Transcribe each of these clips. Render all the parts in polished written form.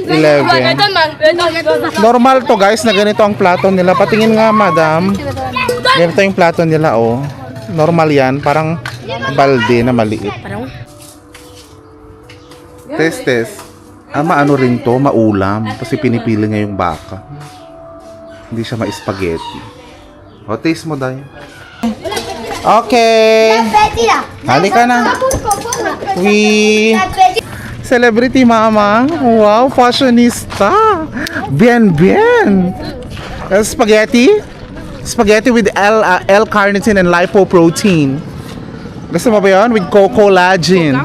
11. Normal to guys na ganito ang plato nila. Patingin nga madam. Ganito yung plato nila oh. Normal yan. Parang balde na maliit. Test. Maano rin to, maulam. Kasi pinipili niya yung baka. Hindi siya ma-spaghetti. O, taste mo dahil. Okay. Halika na. Celebrity mama. Wow, fashionista. Bien. Spaghetti. Spaghetti with L-carnitine and lipoprotein. Gusto mo ba yun? With collagen.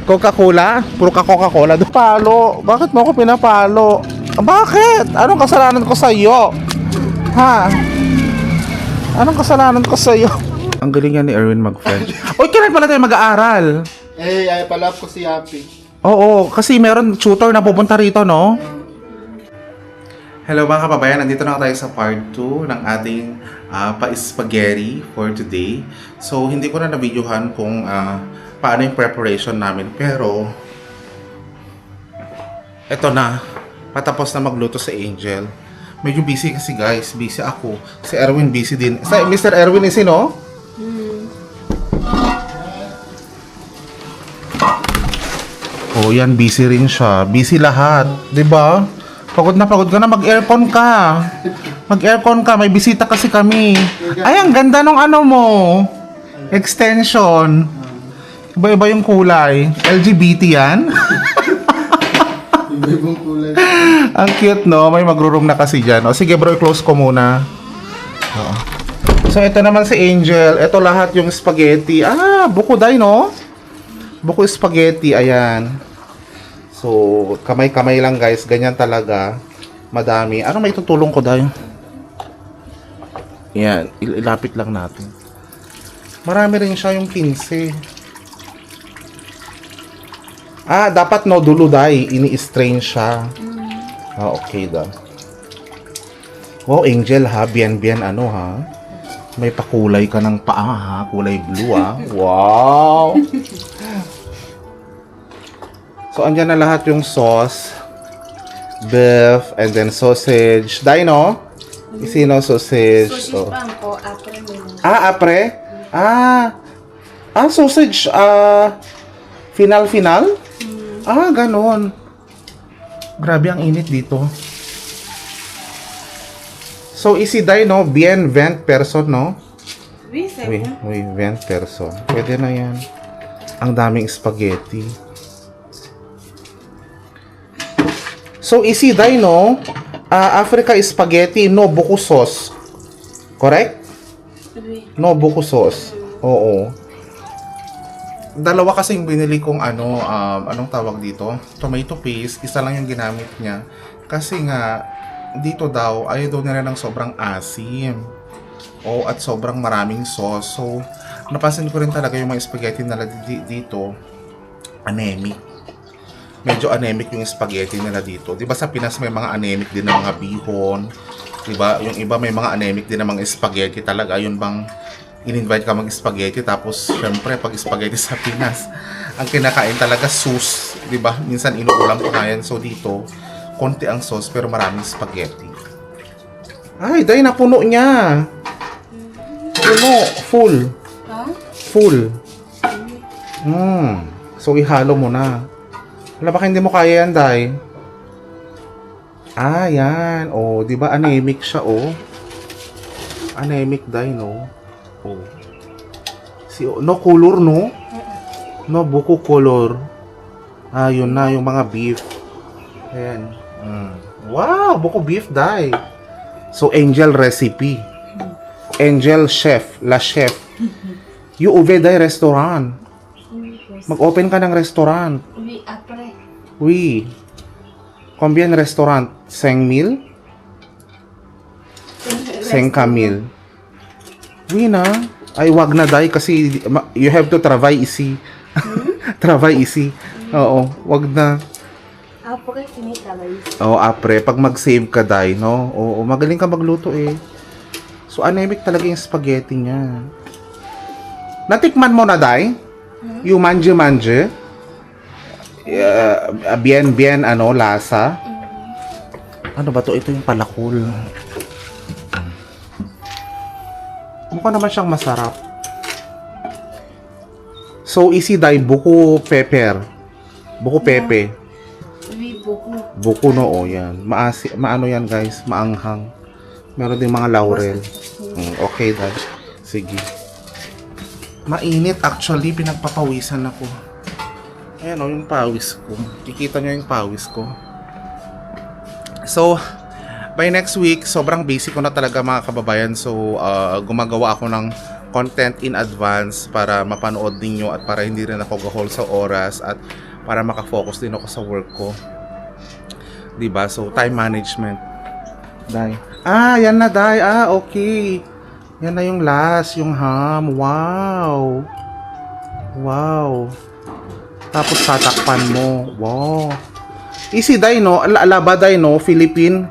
Coca-Cola? Puro ka Coca-Cola. Palo. Bakit mo ako pinapalo? Bakit? Anong kasalanan ko sa iyo? Ha? Anong kasalanan ko sa iyo? Ang galing yan ni Erwin mag-French. Uy, kailan pala tayo mag-aaral? Ay pala ko si Happy. Oo, kasi meron tutor na pupunta rito, no? Hello mga kababayan, nandito na tayo sa part 2 ng ating pa-spaghetti for today. So, hindi ko na na-videohan kung paano yung preparation namin. Pero, eto na. Patapos na magluto sa Angel. Medyo busy kasi guys. Busy ako. Si Erwin busy din. Mr. Erwin is no? Oh, yan. Busy rin siya. Busy lahat. 'Di ba? Pagod na ka. Mag-aircon ka. Mag-aircon ka. May bisita kasi kami. Ay, ang ganda ng ano mo. Extension. Iba-iba yung kulay. LGBT yan. Iba-ibang kulay. Ang cute, no? May magro-room na kasi dyan. O, sige bro, i-close ko muna. Oo. So, ito naman si Angel. Ito lahat yung spaghetti. Buko day, no? Buko spaghetti. Ayan. So, kamay-kamay lang guys. Ganyan talaga. Madami. Ano may tutulong ko day? Yan. Ilapit lang natin. Marami rin siya yung 15. Dapat no dulo day. Ini-strain siya. Okay daw. Wow, Angel ha. Bien ano ha. May pakulay ka ng paa ha. Kulay blue ha. Wow. So, andyan na lahat yung sauce. Beef. And then sausage. Dino? Isino sausage. Sausage bang o apre mo? Apre? Sausage. Final? Ganon. Grabe ang init dito. So, isi Dino, bien 20 person, no? Oui, 20 person. Pwede na yan. Ang daming spaghetti. So, isi Dino, Africa spaghetti, no buko sauce. Correct? No buko sauce. Oo. Dalawa kasing binili kong anong tawag dito? Tomato paste. Isa lang yung ginamit niya. Kasi nga, dito daw, ayaw daw nila ng sobrang asim. At sobrang maraming sauce. So, napansin ko rin talaga yung mga spaghetti nila dito, anemic. Medyo anemic yung spaghetti nila dito. 'Di ba sa Pinas may mga anemic din ng mga bihon? 'Di ba? Yung iba may mga anemic din ng mga spaghetti talaga. Yun bang in-invite ka mag-spaghetti tapos syempre pag spaghetti sa Pinas, ang kinakain talaga sauce, 'di ba? Minsan inuulam ko na yan. So dito, konti ang sauce pero maraming spaghetti. Ay, dahil napuno niya. Puno, full. Full. So ihalo mo na. Wala, baka hindi mo kaya yan, Day. Yan. Di ba anemic siya, Anemic, Day, no? No color, no? No, buko color. Yun na, yung mga beef. Ayan. Wow, buko beef, Day. So, Angel recipe. Angel chef, la chef. You uve, Day, restaurant. Mag-open ka ng restaurant. Oui, après. Oui. Combien restaurant? 5,000? 5,000. Oui na. Ay, wag na day kasi you have to travay ici. Travay ici. Oo, wag na. Après, tinitabay. Apre. Pag mag-save ka day, no? Magaling ka magluto eh. So, anemic talaga yung spaghetti niya. Natikman mo na day? You manje-manje? bien, ano, lasa. Ano ba to? Ito yung palakol. Mukha naman siyang masarap. So, isi dai buko pepper. Buko pepe. Oui, buko. Buko no, yan. Maano yan, guys? Maanghang. Meron din mga laurel. Okay, dai. Sige. Mainit, actually. Pinagpapawisan ako. Ayan o, yung pawis ko. Kikita nyo yung pawis ko. So, by next week, sobrang busy ko na talaga mga kababayan. So, gumagawa ako ng content in advance para mapanood ninyo at para hindi rin ako gahol sa oras at para makafocus din ako sa work ko. Diba? So, time management. Dai. Yan na, Dai. Okay. Yan na yung last, yung ham. Wow. Wow. Tapos tatakpan mo. Wow. Easy, Dai, no? Alaba, Dai, no? Philippine.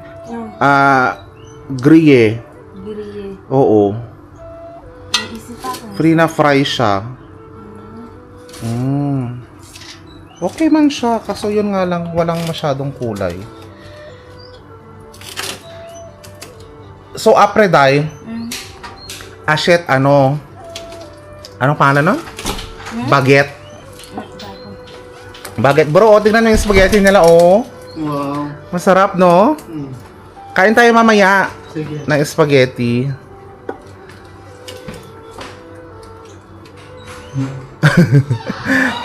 Grille. Grille. Oo. Isip ako. Free na fry siya. Okay man siya. Kaso yun nga lang, walang masyadong kulay. So, apre, Dai. Ashet, ano? Anong pangalan, no? Baguette. Baguette, bro. Tingnan mo yung spaghetti nila, oh. Wow. Masarap, no? Kain tayo mamaya Sige. ng spaghetti.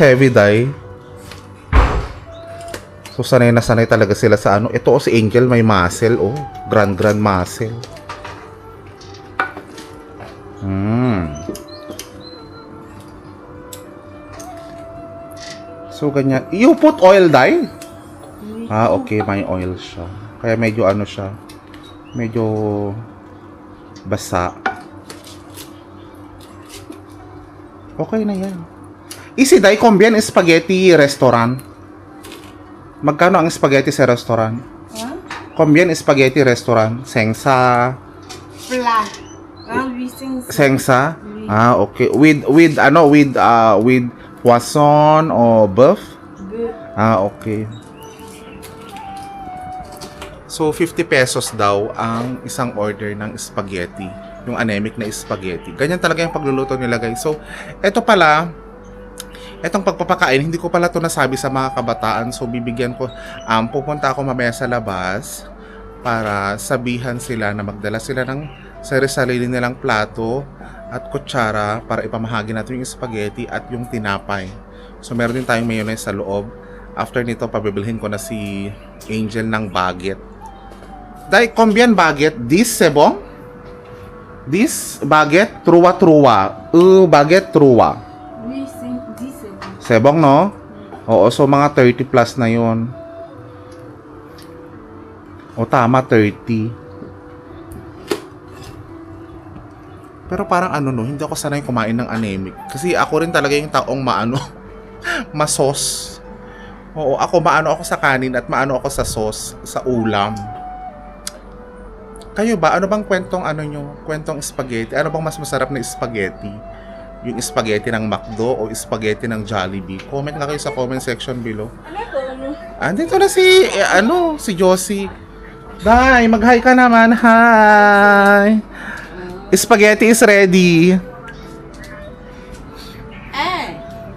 Heavy, Dai. So, sanay na sanay talaga sila sa ano. Ito, si Angel, may muscle, oh. Grand muscle. So, ganyan. You put oil, Dai? Okay. May oil siya. Kaya medyo ano siya. Medyo basa. Okay na yan. Easy, Dai. Combien spaghetti restaurant? Magkano ang spaghetti sa restaurant? Combien spaghetti restaurant? Sengsa? Fla. Sing. Sengsa? Okay. With poisson o beef? Okay. So, 50 pesos daw ang isang order ng spaghetti. Yung anemic na spaghetti. Ganyan talaga yung pagluluto nila, guys. So, eto pala, etong pagpapakain, hindi ko pala to nasabi sa mga kabataan. So, bibigyan ko, pupunta ako mamaya sa labas para sabihan sila na magdala sila ng sarili nilang plato at kutsara para ipamahagi natin yung spaghetti at yung tinapay. So, meron din tayong mayonnaise sa loob. After nito, pabibilhin ko na si Angel ng baguette. Dai, combien baguette? This, sebong? This, baguette, truwa. Baguette, truwa. Oui, dis. Sebong, no? Oo, so mga 30 plus na yun. O, tama, 30. Pero parang ano, no, hindi ako sanay kumain ng anemic. Kasi ako rin talaga yung taong masos. Oo, maano ako sa kanin at maano ako sa sauce, sa ulam. Kayo ba, ano bang kwentong spaghetti? Ano bang mas masarap na spaghetti? Yung spaghetti ng McDo o spaghetti ng Jollibee? Comment nga kayo sa comment section below. Andito na si Josie. Dai, mag-hi ka naman. Hi! Spaghetti is ready.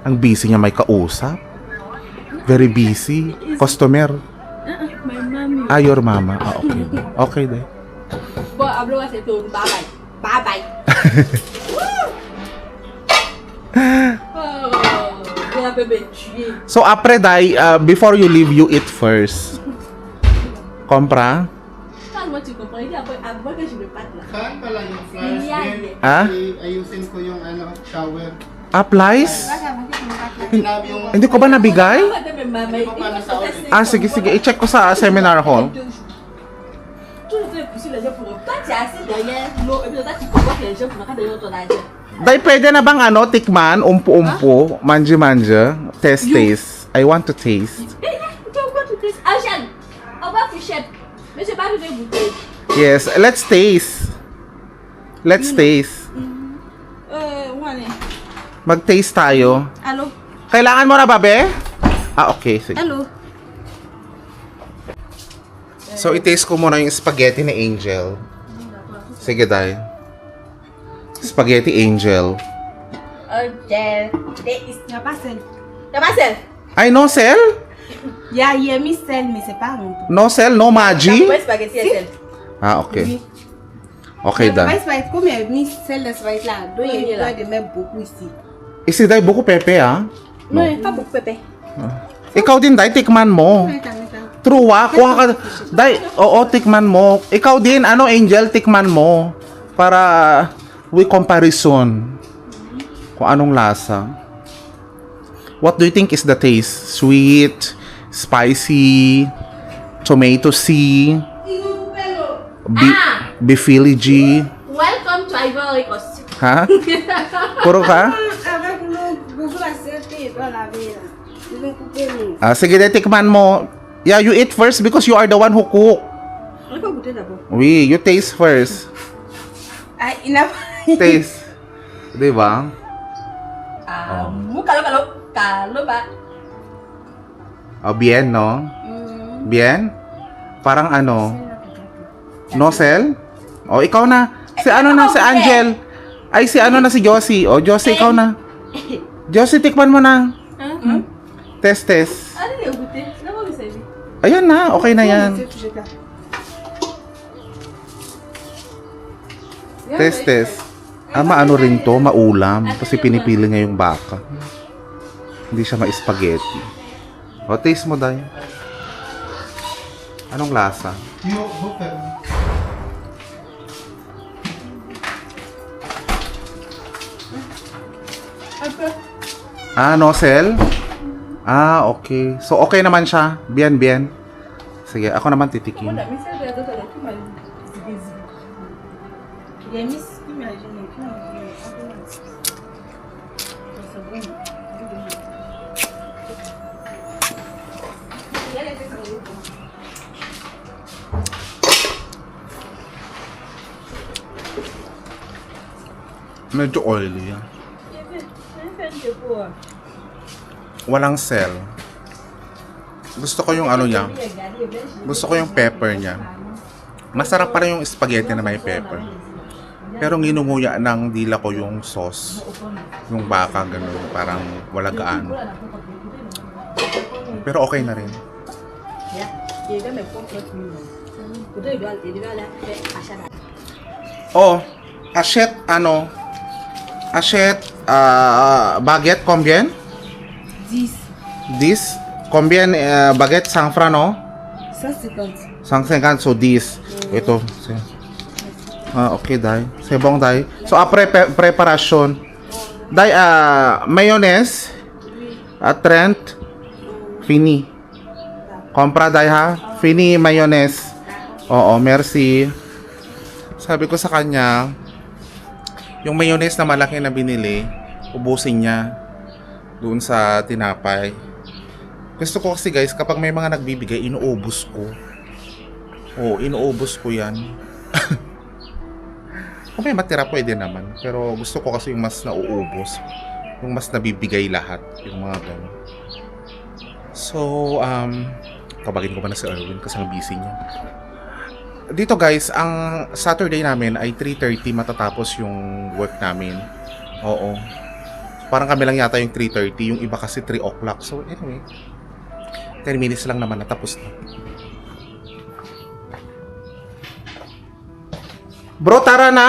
Ang busy niya, may kausap. Very busy. Customer. My mommy. Your mama. Okay. Okay, Dai. Boy, hablo kasi ito. Bye-bye. Bye-bye. So, apre, Dai, before you leave, you eat first. Compra? Saan pala yung flyers din? Ayusin ko yung shower. Applies? Sinabi yung... Hindi ko ba nabigay? Hindi ko pa nasa order. Sige. I-check ko sa seminar hall. Dai, pwede na bang tikman? Umpo-umpo? Manje-manje? Taste. I want to taste. Yes, let's taste. Mag-taste tayo. Alo? Kailangan mo na ba, be? Okay. Sige. Hello. So, i-taste ko muna yung spaghetti ni Angel. Sige, Day. Spaghetti Angel. Okay. Y'a pas sel. Y'a pas sel. Ay, no sel? Y'a mis sel, mais c'est pas un peu. No sel? No Maggi? spaghetti à sel. Ah, okay. Okay, Pas Day. spaghetti, comme il y a mis sel dans spaghetti là, donc il y a de mettre beaucoup ici. Isi, Day, buko pepe, ah. Non, pas beaucoup pépé. Ikaw din, Day, tikman mo. True, ah. Kuha ka. Day, oo, tikman mo. Ikaw din, ano, Angel, tikman mo. Para we comparison. Kung anong lasa. What do you think is the taste? Sweet, spicy, tomato-y, beefily. Welcome to Ivory Coast. Ha? Puro ka? Avec beaucoup la sel et dans la vie là. Je vais couper nous. Ah, sige, Day, tikman mo. Yeah, you eat first because you are the one who cook. On peut goûter d'abord. Oui, you taste first. Ah, il n'a Taste. Diba? Kalau ba? Oh, bien, no? Bien? Parang ano? No sel? O, ikaw na. Si ano na, si Angel. Ay, si ano na, si Josie. O, Josie, ikaw na. Josie, tikman mo na. Test. Allez, les goûter. Là, on va servir. Ayan na, okay na yan. Test. Maano rin to, maulam. Kasi pinipili niya yung baka. Hindi siya ma-spaghetti. O, taste mo, Day. Anong lasa? Yo, okay. No sel? Okay. So, okay naman siya. Bien. Sige, ako naman titikim. Il y a mis, imagine, Medyo oily yan. Walang sel. Gusto ko yung ano niya. Gusto ko yung pepper niya. Masarap pa rin yung spaghetti na may pepper. Pero nginunguya ng dila ko yung sauce. Yung baka, ganun. Parang wala gaano. Pero okay na rin. Oh, achète, baguette combien? 10. Combien baguette 100 francs, no? 150. 150, so 10. Ito. Okay, Day. C'est bon, Day. So, après préparation. Day, mayonnaise. 30. Fini. Compra, Day, ha? Fini mayonnaise. Oo, merci. Sabi ko sa kanya, yung mayonnaise na malaki na binili, ubusin niya doon sa tinapay. Gusto ko kasi, guys, kapag may mga nagbibigay, inuubos ko. Oo, inuubos ko yan. Kung may matira, pwede naman. Pero gusto ko kasi yung mas nauubos. Yung mas nabibigay lahat. Yung mga gano'n. So, kabagin ko ba na si Erwin kasi ang busy niya. Dito, guys, ang Saturday namin ay 3:30 matatapos yung work namin. Oo. Parang kami lang yata yung 3:30. Yung iba kasi 3 o'clock. So, anyway. 10 minutes lang naman natapos na. Bro, tara na.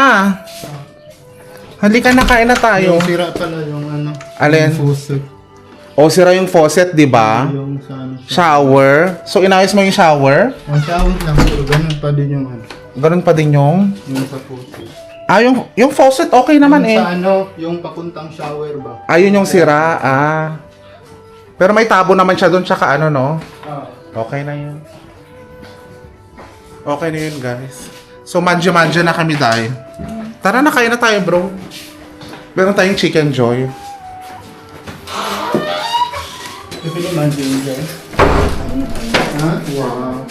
Halika na, kain na tayo. Yung sira pala yung ano. Alin? Yung faucet. O, sira yung faucet, di ba? Yung sa ano. Shower. So, inayos mo yung shower? Ang shower lang, pero ganun pa din yung ano. Ganun pa din yung... Yung sa faucet. Yung faucet, okay naman Yung eh. sa ano, yung papuntang shower ba? Ayun yung sira, Pero may tabo naman siya doon, tsaka ano, no? Okay na yun. Okay na yun, guys. So, manja-manja na kami dahil. Tara na, kain na tayo, bro. Meron tayong chicken joy. Pipili man din guys. Wow.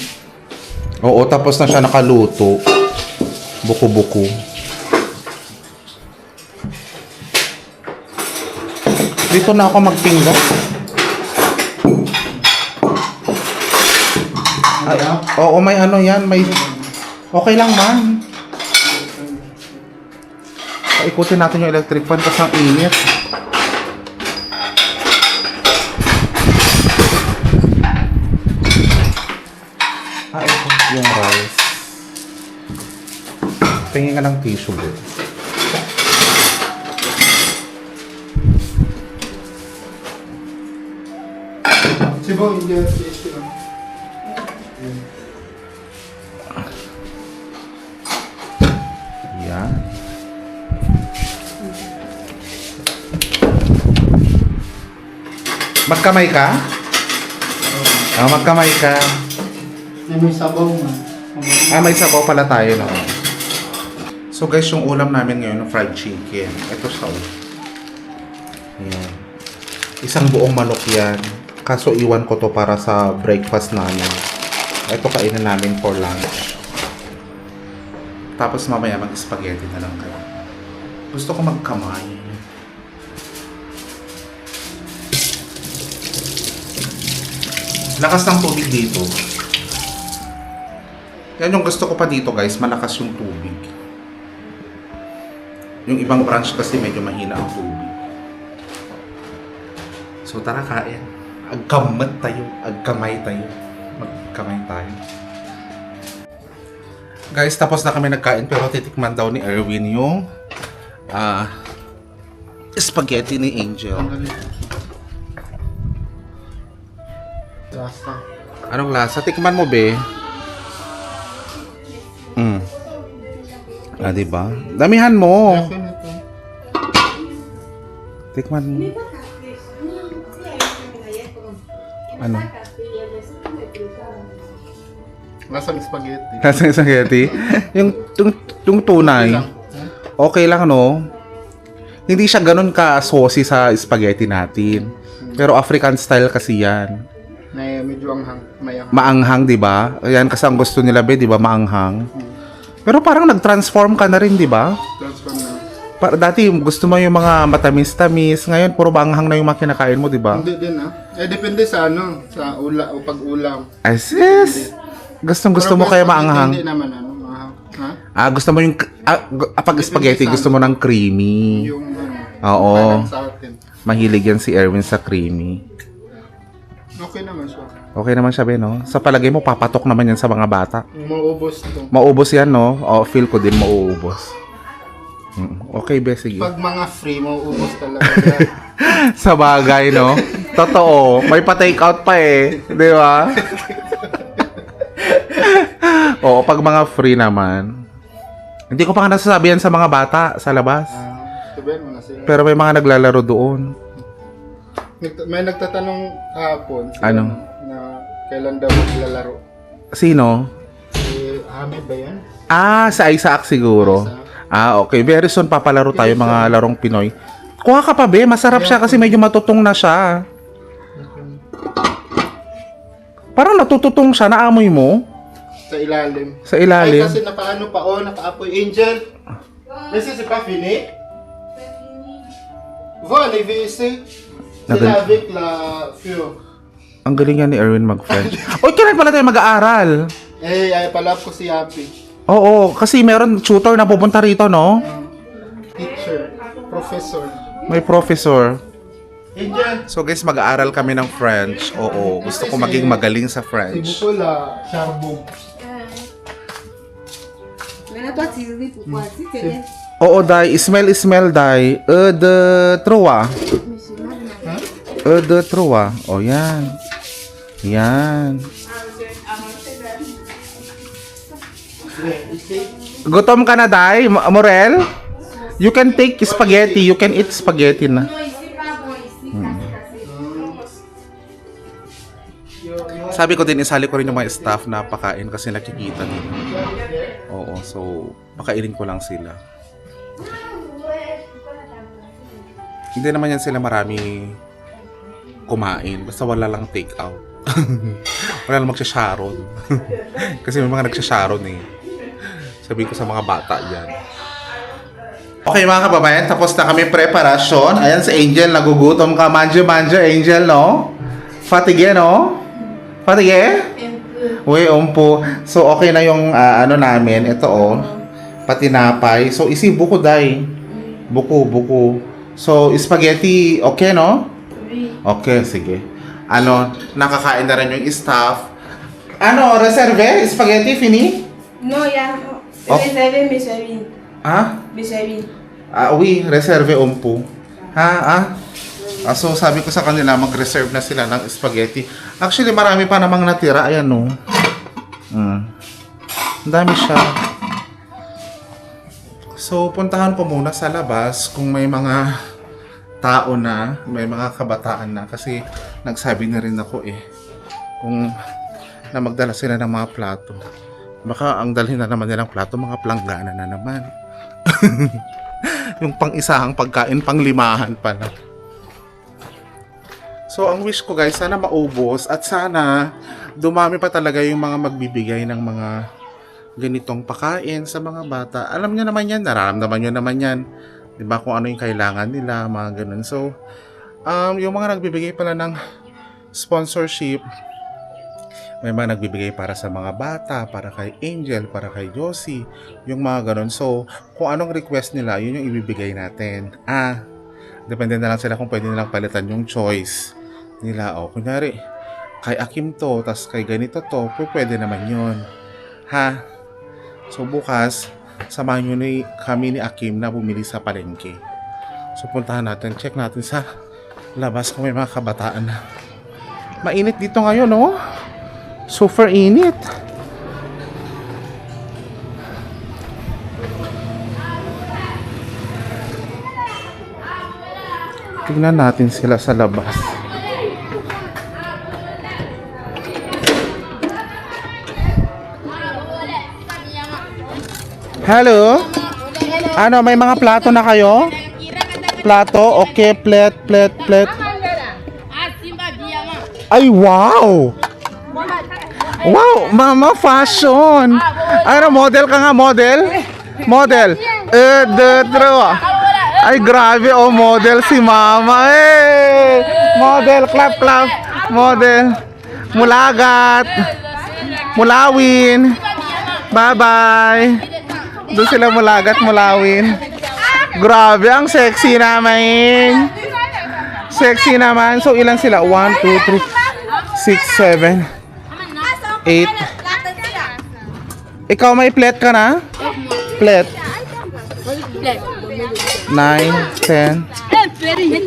Oo, tapos na siya nakaluto. Buko-buko. Dito na ako magpinggan. Oo, may ano yan, may... Okay lang man. Paikutin natin yung electric fan kasi ang init. Ito yung rice. Tingin ka ng tissue bro. Sibo, hindi yan sa issue lang. Yan. Magkamay ka? Magkamay ka. May sabaw man. May sabaw pala tayo, no? So guys, yung ulam namin ngayon, fried chicken. Ito siya. Yan. Isang buong manok yan. Kaso iwan ko to para sa breakfast namin. Ito kainin namin for lunch. Tapos mamaya mag-spaghetti na lang kayo. Gusto ko magkamay. Lakas ng tubig dito. Yan yung gusto ko pa dito guys, malakas yung tubig. Yung ibang branch kasi medyo mahina ang tubig. So tara kain. Agkamat tayo, agkamay tayo. Magkamay tayo. Guys, tapos na kami nagkain pero titikman daw ni Erwin yung spaghetti ni Angel. Lasa. Anong lasa? Tikman mo, be. Diba? Damihan mo. Lasa na to. Tikman mo. Ano? Lasang spaghetti. Lasang spaghetti? yung tunay. Okay lang, no? Hindi siya ganun ka-saucy sa spaghetti natin. Pero African style kasi yan. Medyo anghang. Maanghang, di ba? Ayan kasi ang gusto nila, be, di ba? Maanghang. Pero parang nag-transform ka na rin, di ba? Transform na. Dati gusto mo yung mga matamis-tamis. Ngayon, puro maanghang na yung mga kinakain mo, di ba? Hindi din depende sa sa o pag-ulam. Ay, sis! Gusto mo kaya maanghang? Hindi naman ha? Gusto mo yung... pag spaghetti, gusto mo ng creamy. Yung Oo. parang sa atin. Mahilig yan si Erwin sa creamy. Okay naman siya. Okay naman siya, be, no? Sa palagay mo, papatok naman yan sa mga bata. Maubos to. Maubos yan, no? Feel ko din mauubos. Okay, be, sige. Pag mga free, mauubos talaga yan. Sa bagay, no? Totoo. May pa-take out pa eh. Di ba? Oo, pag mga free naman. Hindi ko pa nga nasasabi yan sa mga bata sa labas. Sabihin mo na sila. Pero may mga naglalaro doon. May nagtatanong kahapon Ano? na kailan daw maglalaro. Sino? Si Hami ba yan? Sa Isaac siguro. Okay. Very soon papalaro tayo mga larong Pinoy. Kuha ka pa, be. Masarap siya kasi medyo matutong na siya. Parang natututong siya. Naamoy mo? Sa ilalim. Sa ilalim? Ay, kasi nakaano pa, nakaapoy. Angel! This is pas fini? Voilà, VSC. C'est avec la fio. Ang galing yan ni Erwin mag-French. Oy, kailan pala tayo mag-aaral? Ay palap ko si Happy. Oo, kasi meron tutor na pupunta rito, no? Teacher. Professor. May professor. Angel! So guys, mag-aaral kami ng French. Oo, gusto ko maging magaling sa Si French. Bukula, Charbon. Maintenant, toi, tu ris pourquoi? Si tu es... Oo, Day. Smell, Day. De trois. De trois. O, yan. Yan. Gutom ka na, Day? Morel? You can take spaghetti. You can eat spaghetti na. Non, ici, pas bon, ici, cassé. Sabi ko din, isali ko rin yung mga staff na pakain kasi nakikita nila. Oo, so, pakainin ko lang sila. Hindi naman yan sila marami kumain. Basta wala lang take out. Wala lang magsasharon. Kasi may mga nagsasharon eh. Sabi ko sa mga bata yan. Okay mga kababayan, tapos na kami preparasyon. Ayan si Angel, nagugutom ka. Manje, Angel, no? Fatigue, no? Fatigue? Un peu. Uy, umpo. So, okay na yung ano namin. Ito, oh. Patinapay. So, isi buko, day. Buko. So, spaghetti, okay, no? Okay, sige. Ano, nakakain na rin yung staff. Ano, reserve? Spaghetti, fini? No, ya. Oh. Reserve me serving. Ha? Me serving. Oui, reserve umpo. So, sabi ko sa kanila, mag-reserve na sila ng spaghetti. Actually, marami pa namang natira. Ayan, no. Ang dami siya. So, puntahan ko muna sa labas kung may mga tao na, may mga kabataan na. Kasi, nagsabi na rin ako kung na magdala sila ng mga plato. Baka ang dalhin na naman nilang plato, mga planggana na naman. Yung pang-isahang pagkain, pang-limahan pala. So, ang wish ko guys, sana maubos at sana dumami pa talaga yung mga magbibigay ng mga ganitong pakain sa mga bata. Alam nyo naman yan, nararamdaman nyo naman yan. Diba kung ano yung kailangan nila, mga ganun. So, yung mga nagbibigay pala ng sponsorship, may mga nagbibigay para sa mga bata, para kay Angel, para kay Josie, yung mga ganun. So, kung anong request nila, yun yung ibibigay natin. Depende na lang sila kung pwede nilang palitan yung choice nila. O, kunyari, kay Akim to, tas kay ganito to, pwede naman yun. So, bukas, samahan nyo kami ni Akim na bumili sa palengke. So, puntahan natin, check natin sa labas kung may mga kabataan na. Mainit dito ngayon, no? Super init. Tignan natin sila sa labas. Hello? Ano, may mga plato na kayo? Plato? Okay, plate. Ay, wow! Wow, mama, fashion! Ano, model ka nga, model? Model. Ay, grabe, oh, model si mama. Model, clap. Model. Mulagat. Mulawin. Bye-bye. Doon sila mulagat, mulawin. Grabe, ang sexy naman. Sexy naman. So, ilan sila? 1, 2, 3, 6, 7, 8. Ikaw may plate ka na? Plate. 9, 10,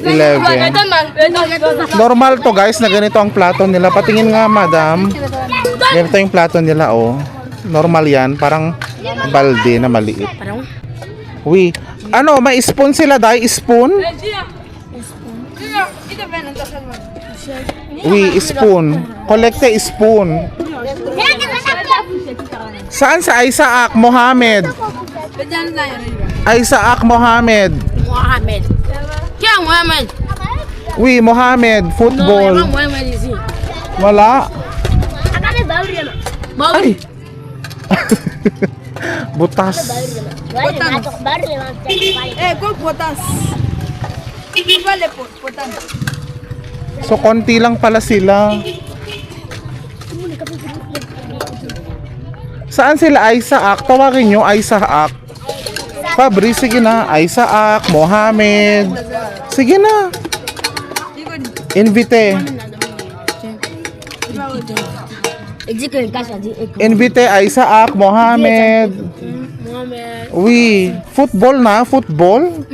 11. Normal to guys na ganito ang plato nila. Patingin nga madam. Ganito yung plato nila, oh. Normal yan. Parang balde na maliit. Uy. Ano, may spoon sila, day? Spoon? Uy, spoon. Kolekte spoon. Saan sa Isaac Mohammed? Isaac Mohammed. Kya Mohammed? Uy, Mohammed. Football. Wala. Ay. Butas. Kung potas. Vale, potas. So, konti lang pala sila. Saan sila? Isaac? Tawagin nyo, Isaac. Fabri, sige na. Isaac, Mohammed. Sige na. Invite. Invite Isaac, Mohammed. Uy, football na? Football?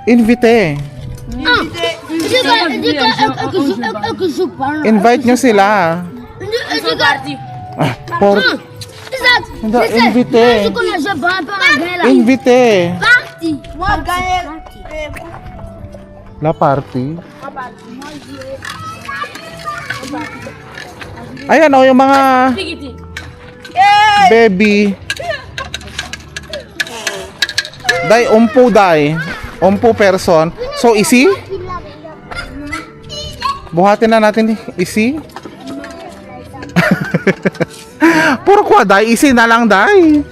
Invite. Invite nyo sila. Invite. Invite. La party. Ayan o, yung mga baby. Day, umpo day. Umpo person. So, isi? Buhatin na natin, isi? Puro kwa day, isi na lang day.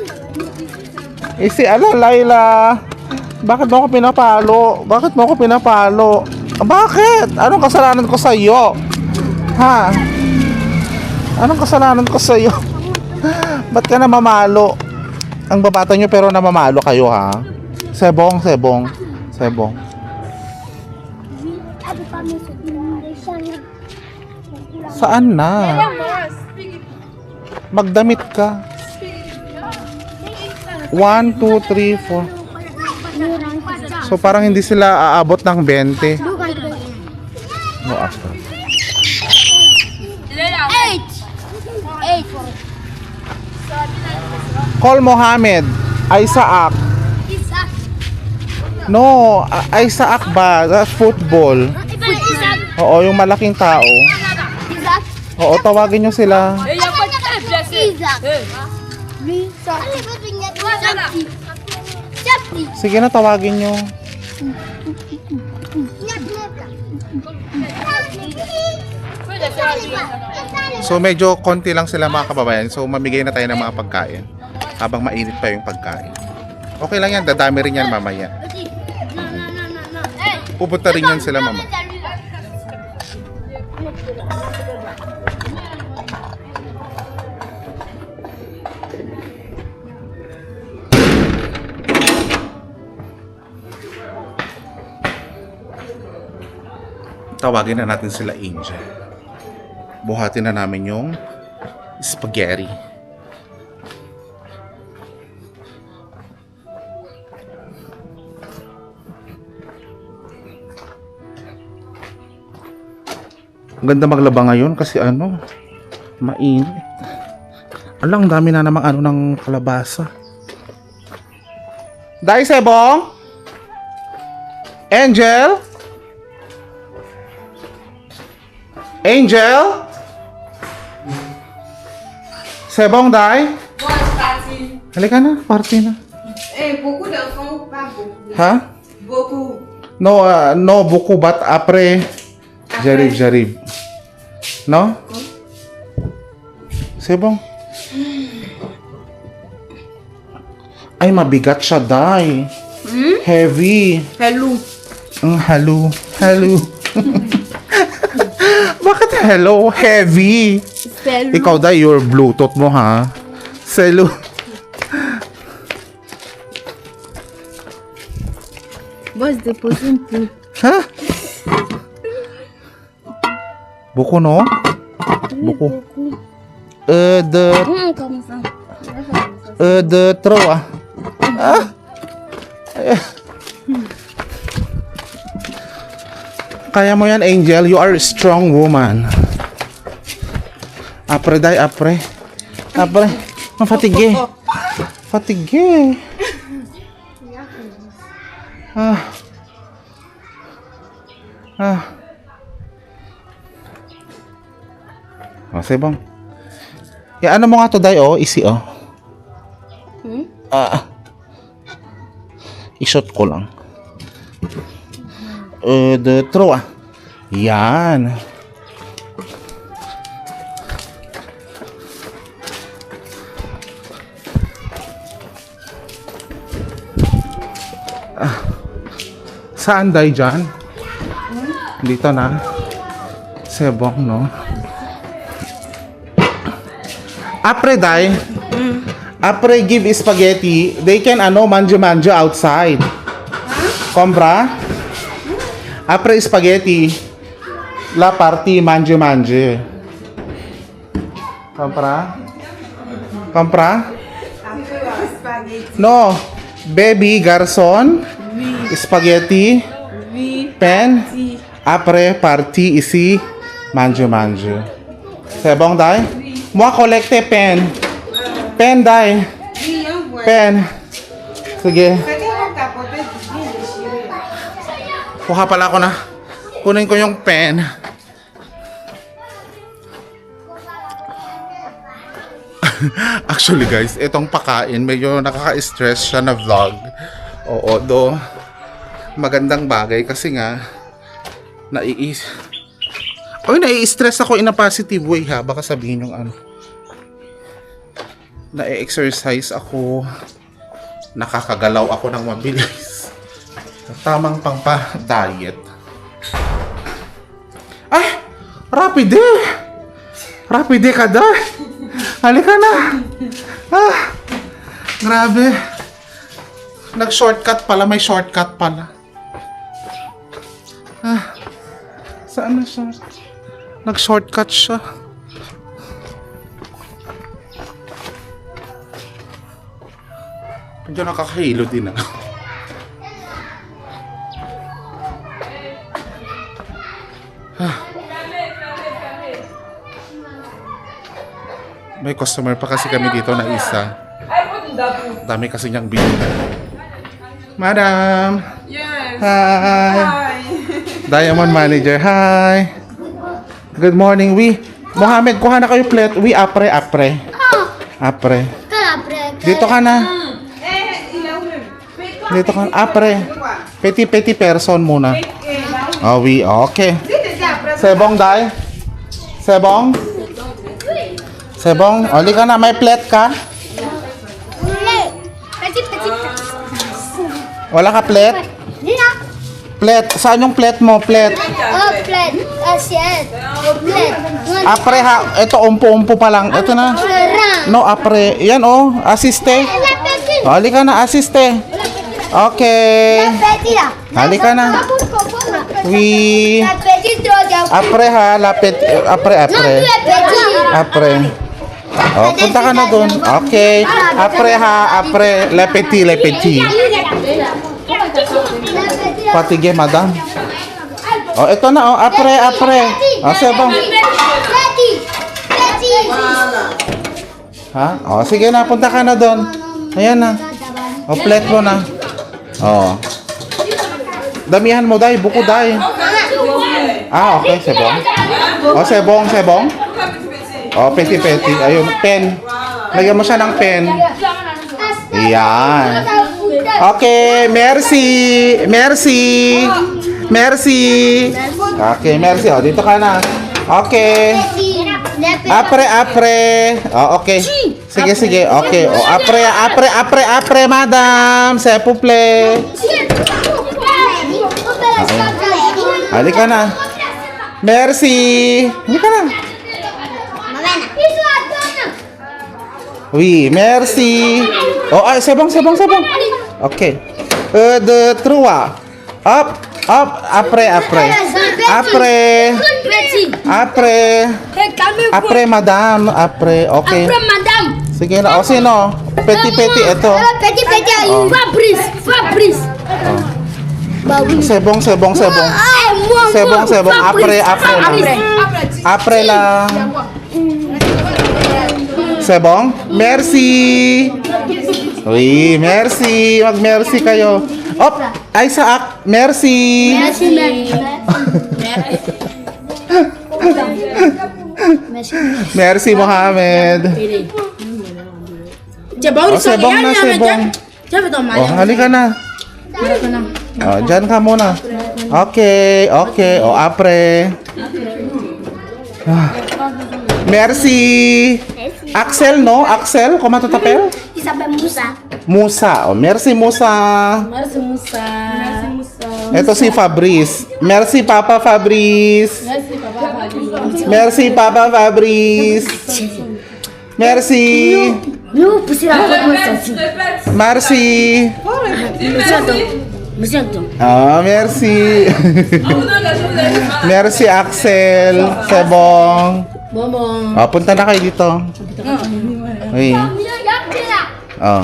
Isi, ala Layla. Bakit mo ako pinapalo? Bakit mo ako pinapalo? Bakit? Anong kasalanan ko sa iyo? Ha? Anong kasalanan ko sa'yo? Ba't ka namamalo? Ang babata nyo pero namamalo kayo, ha? Sebong. Saan na? Magdamit ka. 1, 2, 3, 4. So parang hindi sila aabot ng 20. No, after. 8. Call Mohammed. Isaac. No, Isaac ba? That's football. Oo, yung malaking tao. Oo, tawagin nyo sila. Sige na, tawagin nyo. So medyo konti lang sila mga kababayan. So mamigay na tayo ng mga pagkain habang mainit pa yung pagkain. Okay lang yan, dadami rin yan mamaya. Pupunta rin yan sila mama. Tawagin na natin sila Angel. Buhatin na namin yung spaghetti. Ang ganda maglaba ngayon kasi mainit. Alang dami na namang ng kalabasa. Dai Sebong? Angel? Angel? Sebong, Dai? Halika na, party na. Beaucoup d'enfants, pas beaucoup. Ha? Beaucoup. No, no buku but apre jarib. No? Sebong? Ay, mabigat siya, Dai. Heavy. Hello. Hello. Bakit hello? Heavy. Hello. Ikaw, Dai, your Bluetooth mo, ha? Selo. Boss, dépose un peu. Ha? Buko, no? Buko. Comme ça. De throw, ah. Ah? Kaya mo yan, Angel. You are a strong woman. Apre, Dai, apre. Apre. Mafatige. Fatige. Oh, Sebong. Ano mo nga to, Dai, oh. Easy, oh. I-shot ko lang. The throw, ah. Yan. Saan, Dai, dyan? Dito na. Sebong, no? Apre, Dai. Apre give spaghetti. They can manjo outside. Compra? Apre spaghetti. La party manjo. Compra? No. Baby, garçon. Spaghetti. Pen. Apre party isi manjo. Sebong, Dai? Moi collecte pen. Pen, Dai. Pen. Sige. Kuha pala ako na. Kunin ko yung pen. Actually, guys, itong pakain, medyo nakaka-stress siya na vlog. Oo, magandang bagay kasi nga nai-stress ako in a positive way, ha. Baka sabihin yung na-exercise ako, nakakagalaw ako ng mabilis. Tamang pangpa-diet. Ay! Rapid eh! Rapide ka daw. Halika na. Ah, grabe. Nag-shortcut pala. May shortcut pala. Ah, saan na siya? Nag-shortcut siya. Medyo nakakahilo din ah. May customer pa kasi kami dito na isa. Dami kasi niyang bilhin. Madam! Yes. Hi! Hi. Diamond Manager, hi! Good morning, Mohammed, kuha na kayo plate. Apre. Apre. Dito ka na. Dito ka na. Apre. Petit person muna. Oh, okay. Sebong, Day? Sebong? Sebong, oli ka na. May plate ka? Wala ka plate? Plate. Saan yung plate mo? Plate. Apre ha. Ito, umpo pa lang. Ito na. No, apre. Yan oh. Asiste. Oli ka na. Asiste. Okay. Halika na. Apre ha. Lapit. Apre. Oh, punta ka na dun. Okay. Apre ha. Apre. Lepeti. Patige, madam. Oh, ito na. Oh, apre. Oh, sebong. Ha? Oh, sige na. Punta ka na dun. Ayan na. Oh, plate mo na. Oh. Damihan mo, Day. Buko, Day. Ah, okay. Sebong. Oh, sebong. Oh, peti. Ayun, pen. Lagyan mo siya ng pen. Ayan. Okay, merci. Okay, merci. Oh, dito ka na. Okay. Apre. Oh, okay. Sige. Okay. Oh, apre, madam. S'il vous plaît. Halika na. Merci. Halika na. Oui, merci. Oh, c'est bon. Okay. De trois. Hop. Après, madame. Après, okay. Sige na. O, sino? Petit, ito. Fabrice. C'est bon. Après lang. C'est bon? Merci. Oui, merci. Mag-merci kayo. Op, Isaac, merci. Merci, Mohammed. Oh, sebong na. Oh, halika na. Oh, dyan ka muna. Okay. Oh, apre. Merci. Axel, no? Axel, comment tu t'appelles? Il s'appelle Moussa. Musa. Oh, merci, Musa. Ito si Fabrice. Merci, Papa Fabrice. Merci. Nous, pousser la porte, moi, sorti. Merci. Monsieur, Ah, merci. Merci, Axel. C'est bon. Oh, punta na kayo dito. Oui. Oh.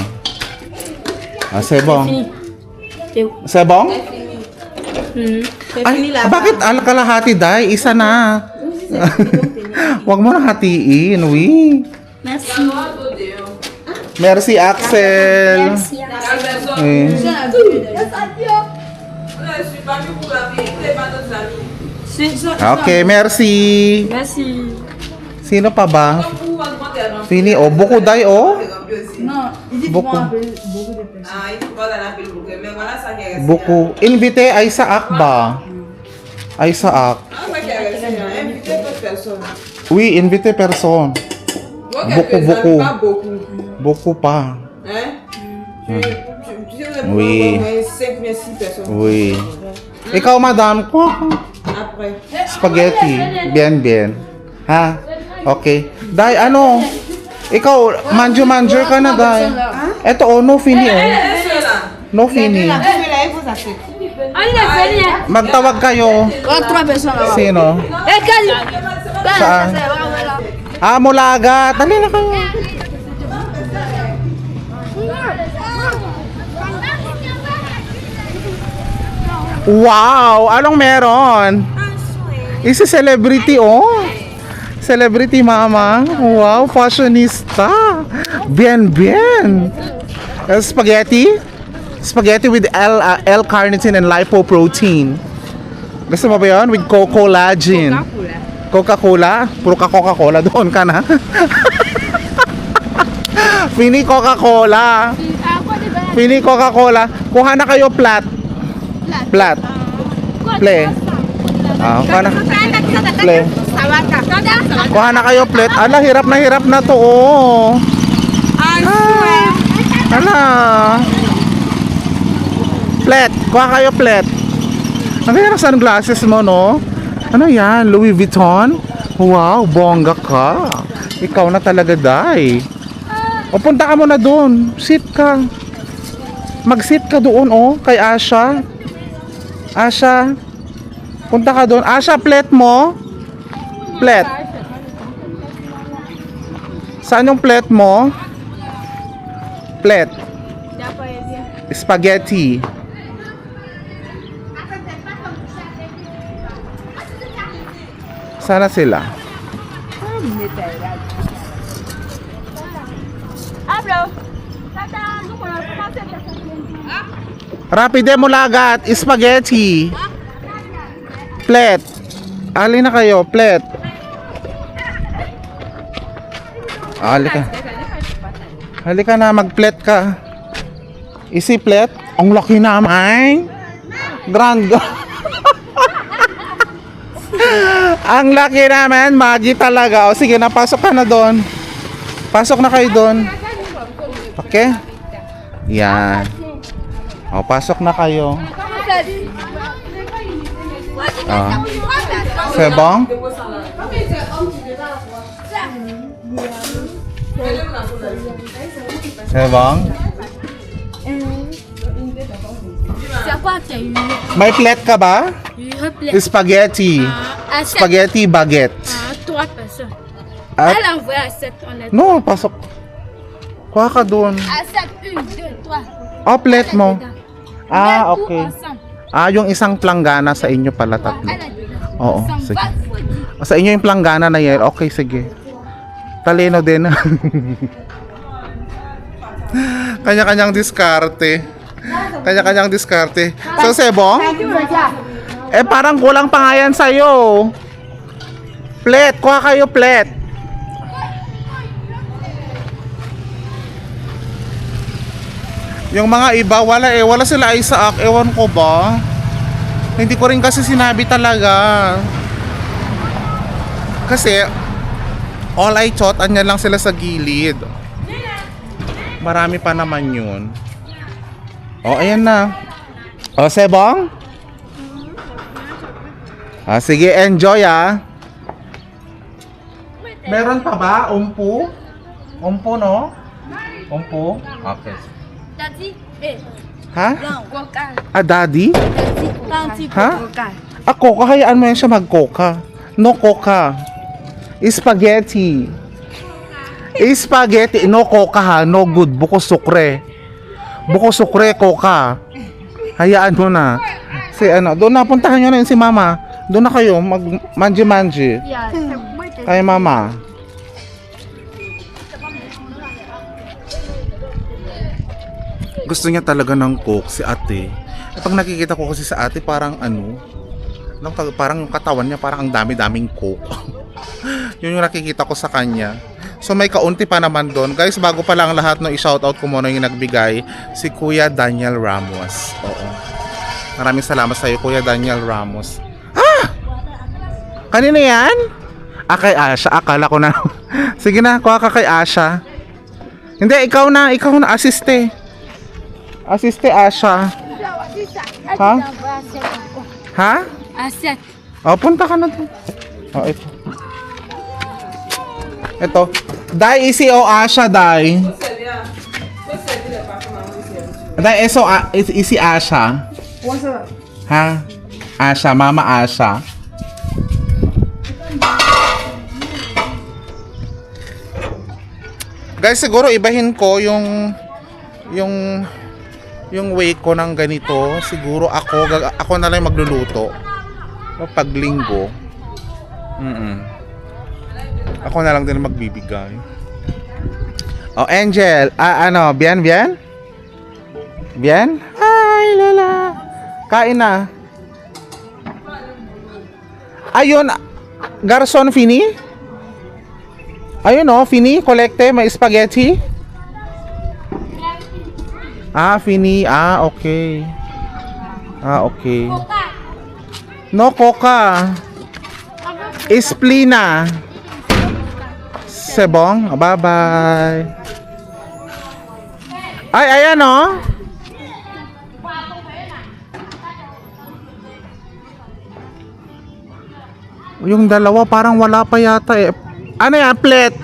Ah, c'est bon. C'est bon? Ay, bakit kalahati, Day? Isa na. Huwag mo na hatiin, oui. Merci, Axel. Oui. Okay, merci. Sino pa ba? Fini, oh, buko, Day, oh. Buko. Buko. Invite Isaac ba? Isaac. Oui, invite person. Buko pa. Oui. Oui. Ikaw, madam, ko. Spaghetti. Bien. Ha? Okay. Day, ano? Ikaw, manjo-manjer ka na, Day. Eto, oh, no fini, oh. No fini. Magtawag kayo. Sino? Saan? Ah, Mulaga. Dali na kayo. Wow! Anong meron? Isa celebrity, oh. Celebrity mama. Wow, fashionista. Bien, bien. Spaghetti? Spaghetti with L-carnitine and lipoprotein. Gusto mo ba yun? With collagen. Coca-Cola? Puro ka Coca-Cola. Doon ka na. Fini Coca-Cola. Fini Coca-Cola. Kuha na kayo plat. Plat. Play. Kuha na. Play. Kuha na kayo plate. Ala, hirap na to, oh. Ala. Plate. Kuha kayo plate. Ang ganda ng sunglasses mo, no? Ano yan? Louis Vuitton? Wow, bongga ka. Ikaw na talaga, Day. O, punta ka muna doon. Sit ka. Mag-sit ka doon, oh. Kay Asha. Asha. Punta ka doon. Asha, plate mo. Plate. Saan yung plate mo? Plate. Spaghetti. Sana sila. Rapide mo lagat. Spaghetti. Plate. Ali na kayo. Plate. Halika. Halika na, mag-plate ka. Isi plate? Ang laki naman. Grand. Ang laki naman, Maggie talaga. O sige, napasok ka na doon. Pasok na kayo doon. Okay? Yan. O, pasok na kayo. Sebong? Sebong? May plate ka ba? Spaghetti. Spaghetti baguette. Trois personnes. At, Elle a envoyé à 7, on a dit. no, pasok. Kuha ka doon. À 7, 1, 2, 3. Oh, plate mo. Ah, okay. Ah, yung isang planggana sa inyo pala tatlo. Oo, sige. Sa inyo yung planggana na yan. Okay, sige. Talino din. Kanya-kanyang diskarte. Kanya-kanyang diskarte. So, Sebong? Eh, parang kulang pa nga yan sa'yo. Plate. Kuha kayo plate. Yung mga iba, wala eh. Wala sila Isaac. Ewan ko ba? Hindi ko rin kasi sinabi talaga. Kasi, all I thought, anya lang sila sa gilid. Marami pa naman yun. O, ayan na. O, Sebong? Ah, sige, enjoy ah. Meron pa ba? Umpu? Umpu, no? Umpu? Okay. Daddy, eh, Ha? coca. Ah, daddy? Daddy, Ha? coca. Ako, kahayaan mo yan siya mag-coca. No coca. Spaghetti. Spaghetti. No coca ha. No good. Buko sukre. Buko sukre, coca. Hayaan mo na. Si ano, doon na, puntahan nyo na yun si mama. Doon na kayo, manji-manji. Yeah, Kay mama. Gusto niya talaga ng coke si ate. Pag nakikita ko kasi sa ate parang ano, parang yung katawan niya parang ang dami-daming coke. Yun yung nakikita ko sa kanya. So may kaunti pa naman doon. Guys, bago pa lang lahat no, i-shoutout ko muna yung nagbigay, si Kuya Daniel Ramos. Oo. Maraming salamat sa iyo, Kuya Daniel Ramos. Ah! Kanina yan? Ah, kay Asha. Akala ko na. Sige na, kuha ka kay Asha. Hindi, ikaw na, asiste. Asiste Asha. Ha? Ha? à 7. Oh, punta ka na doon. Oh, ito. Ito. Dai, isi o Asha, Dai. Dai, isi Asha. Ha? Asha, Mama Asha. Guys, siguro ibahin ko yung way ko ng ganito. Siguro ako na lang magluluto. Pag linggo. Ako na lang din magbibigay. Oh, Angel, bien? Bien? Ay, lala. Kain na. Ayun, garson fini? Ayun fini, collecte, may spaghetti. Fini. Okay. Okay. No coca. Esplina. Sebong. Bye-bye. Ay, ayan Yung dalawa parang wala pa yata eh. Ano yan? Plate?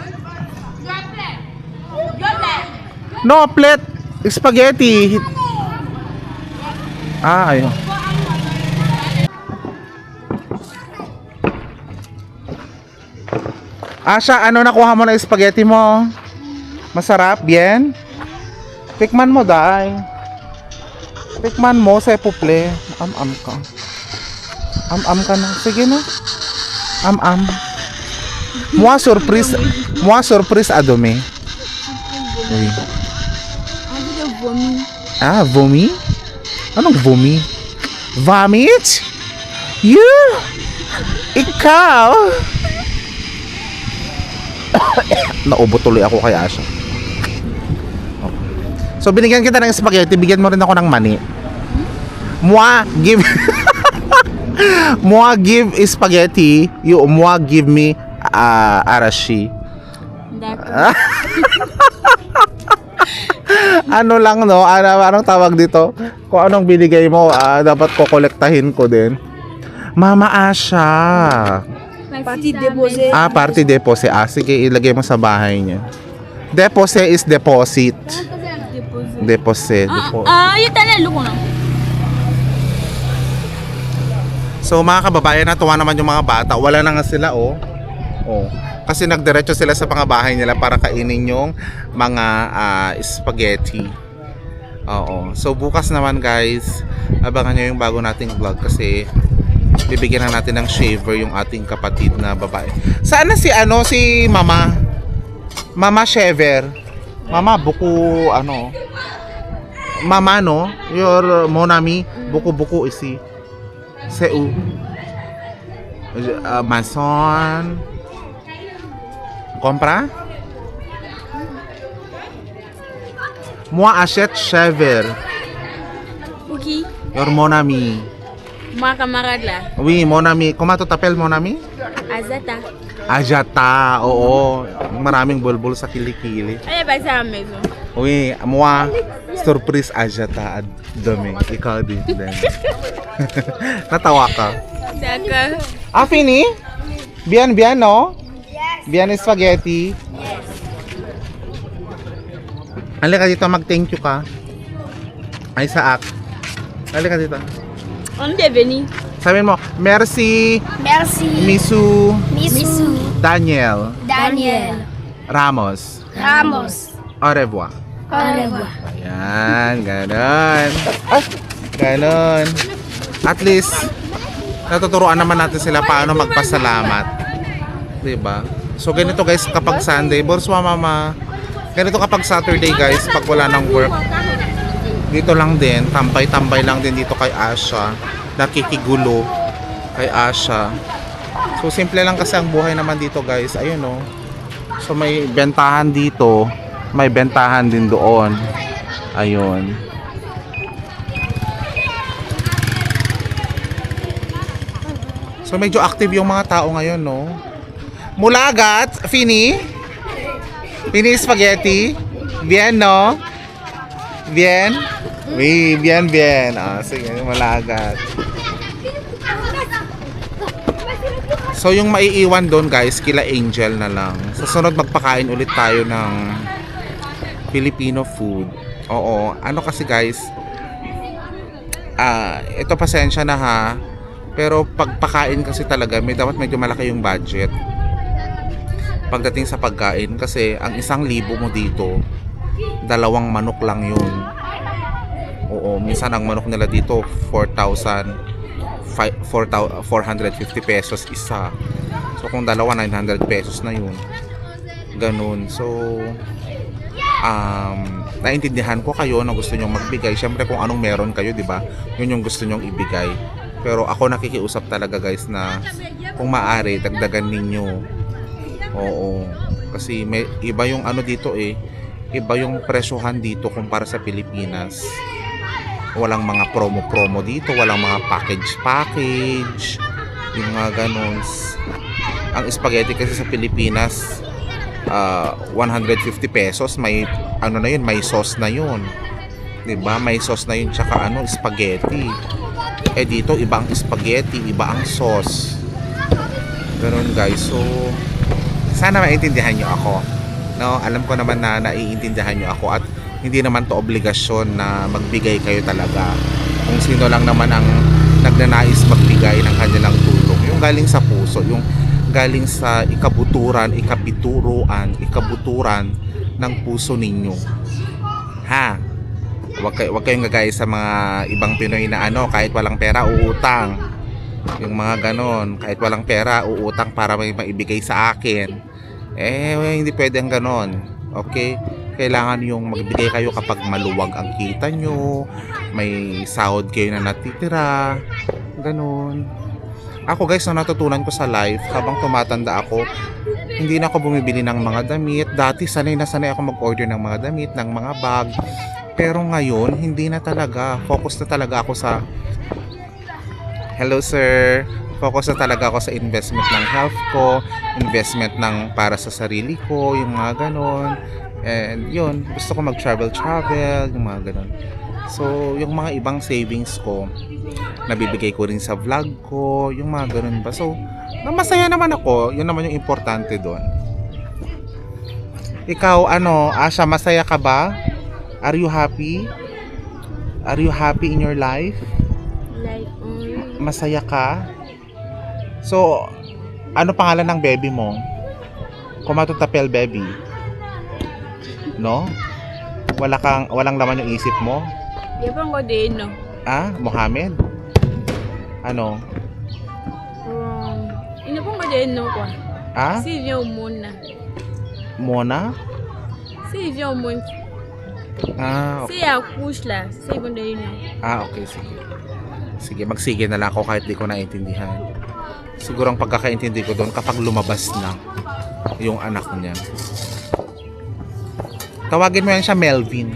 No, plate. Spaghetti. Ayun. Asha, ano nakuha mo na spaghetti mo? Masarap, bien? Tikman mo, Day. Tikman mo, sa puple. Am-am ka. Am-am ka na. Sige na. Am-am. Moi surprise à demain. Oui. Vomi? Anong vomi? Vomit? You? Ikaw? Naubo tuloy ako kay Asha. Okay. So binigyan kita ng spaghetti, bigyan mo rin ako ng mani. Moi give spaghetti, moi give me arashi. Ano lang anong tawag dito? Kung anong binigay mo, dapat ko kolektahin ko din. Mama Asha. Parti déposé. Party deposit. Sige, ilagay mo sa bahay niya. Deposit is deposit. Deposit. Yung talalo ko na. So mga kababayan, natuwa naman yung mga bata. Wala na nga sila Kasi nagdiretso sila sa mga bahay nila para kainin yung mga spaghetti. So bukas naman guys, abangan nyo yung bago nating vlog kasi bibigyan na natin ng shaver yung ating kapatid na babae. Saan na si Mama? Mama shaver. Mama buku Mama your monami buku isi. Seu. Mason. Compra? Moi achète shaver. Ok. Your monami. Mga camarade la. Oui, mon ami. Comment tu t'appelles, mon ami? Azata. Ajata. Oo. Maraming bulbul sa kilikili. Ay, ba sa maison? Oui, moi, surprise Ajata at dami. Ikaw din. Natawa ka. D'accord. Fini? Bien, no? Yes. Bien spaghetti? Yes. Halika dito, mag-thank you ka. Ay, saak. Halika dito. On est venu. Sabihin mo, merci, Merci, Misu, Misu, Daniel, Daniel, Ramos. Ramos. Au revoir. Au revoir. Ayan, ganon. Ganon. At least, natuturuan naman natin sila paano magpasalamat. Diba? So, ganito guys kapag Sunday. Borswa mama. Ganito kapag Saturday guys, pag wala ng work. Dito lang din, tambay-tambay lang din dito kay Asha. Nakikigulo kay Asha. So, simple lang kasi ang buhay naman dito guys. Ayun So, may bentahan dito. May bentahan din doon. Ayun. So medyo active yung mga tao ngayon, Mulagat, Fini spaghetti. Bien, no? Bien? Oui, bien. Sige, Mulagat. So yung maiiwan doon guys, kila Angel na lang. Sa sunod magpakain ulit tayo ng Filipino food. Oo, ano kasi guys, ito pasensya na ha. Pero pagpakain kasi talaga, dapat medyo malaki yung budget. Pagdating sa pagkain, kasi ang 1,000 mo dito, 2 manok lang yun. Oo, minsan ang manok nila dito 450 pesos isa. So kung 2, 900 pesos na yun. Ganun. So naintindihan ko kayo na gusto nyong magbigay. Syempre kung anong meron kayo, di ba? Yun yung gusto nyong ibigay. Pero ako nakikiusap talaga guys na kung maaari, dagdagan ninyo. Oo. Kasi may iba yung ano dito eh. Iba yung presyohan dito kumpara sa Pilipinas. Walang mga promo dito, walang mga package. Yung mga ganun. Ang spaghetti kasi sa Pilipinas 150 pesos, may ano na yun, may sauce na yun. 'Di ba? May sauce na yun tsaka spaghetti. Eh dito iba ang spaghetti, iba ang sauce. Ganun guys. So sana maintindihan niyo ako. No, alam ko naman na naiintindihan niyo ako at hindi naman to obligasyon na magbigay kayo talaga. Kung sino lang naman ang nagnanais magbigay ng kanilang tulong, yung galing sa puso, yung galing sa ikabuturan ng puso ninyo. Ha? Wag kayong gagaya sa mga ibang Pinoy na kahit walang pera uutang. Yung mga ganon, kahit walang pera uutang para may maibigay sa akin. Hindi pwedeng ganon. Okay? Kailangan yung magbigay kayo kapag maluwag ang kita nyo, may sahod kayo na natitira, ganun. Ako guys, natutunan ko sa life habang tumatanda ako, hindi na ako bumibili ng mga damit. Dati sanay ako mag-order ng mga damit, ng mga bag. Pero ngayon, hindi na talaga. Focus na talaga ako sa hello sir, focus na talaga ako sa investment ng health ko, investment ng para sa sarili ko, yung mga ganon. And yun, gusto ko mag-travel, yung mga ganun. So, yung mga ibang savings ko, nabibigay ko rin sa vlog ko, yung mga ganun ba. So, masaya naman ako, yun naman yung importante doon. Ikaw, Asha, masaya ka ba? Are you happy? Are you happy in your life? Like, Masaya ka? So, ano pangalan ng baby mo? Kumatutapel baby. No? Walang laman yung isip mo? Yapang ko din, no? Mohammed? Ano? Inapang ko din, no? Si Vyo Muna. Mona? Si Vyo Muna. Okay. Si Akush la. Si Bunda yun. Okay, sige. Sige, magsige na lang ako kahit di ko naintindihan. Siguro ang pagkakaintindi ko doon kapag lumabas na yung anak niya. Tawagin mo yan siya Melvin.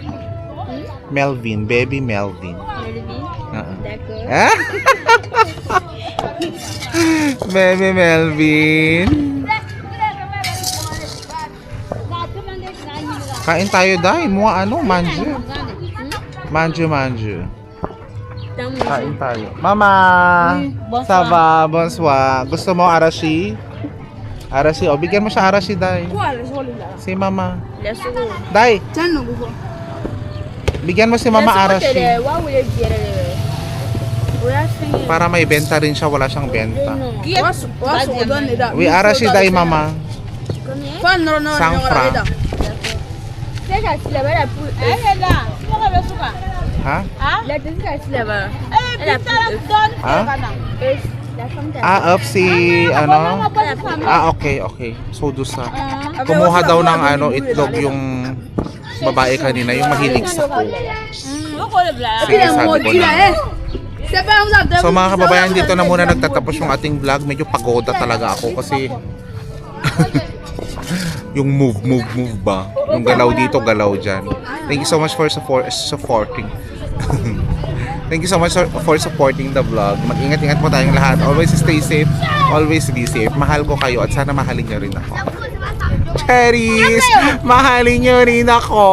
Melvin, baby Melvin. Melvin? D'accord. Baby Melvin. Kain tayo dahil. Mga manju. Manju. Kain tayo. Mama! Saba, bonsoir. Gusto mo arashi? Arashi, bigyan mo siya arashi dahil. Si mama. Dai, bigyan mo si mama arashi. Para may benta rin siya, wala siyang benta. Arashi dai mama. Sang franc. Ha? Up si okay. So dusa. Kumuha daw ng itlog yung babae kanina, yung mahilig sa ko. Sige, sabi ko na. So mga kababayan, dito na muna nagtatapos yung ating vlog. Medyo pagoda talaga ako kasi yung move ba? Yung galaw dito, galaw dyan. Thank you so much for supporting. Thank you so much for supporting the vlog. Mag-ingat-ingat po tayong lahat. Always stay safe. Always be safe. Mahal ko kayo at sana mahalin nyo rin ako. Cherries! Mahalin nyo rin ako!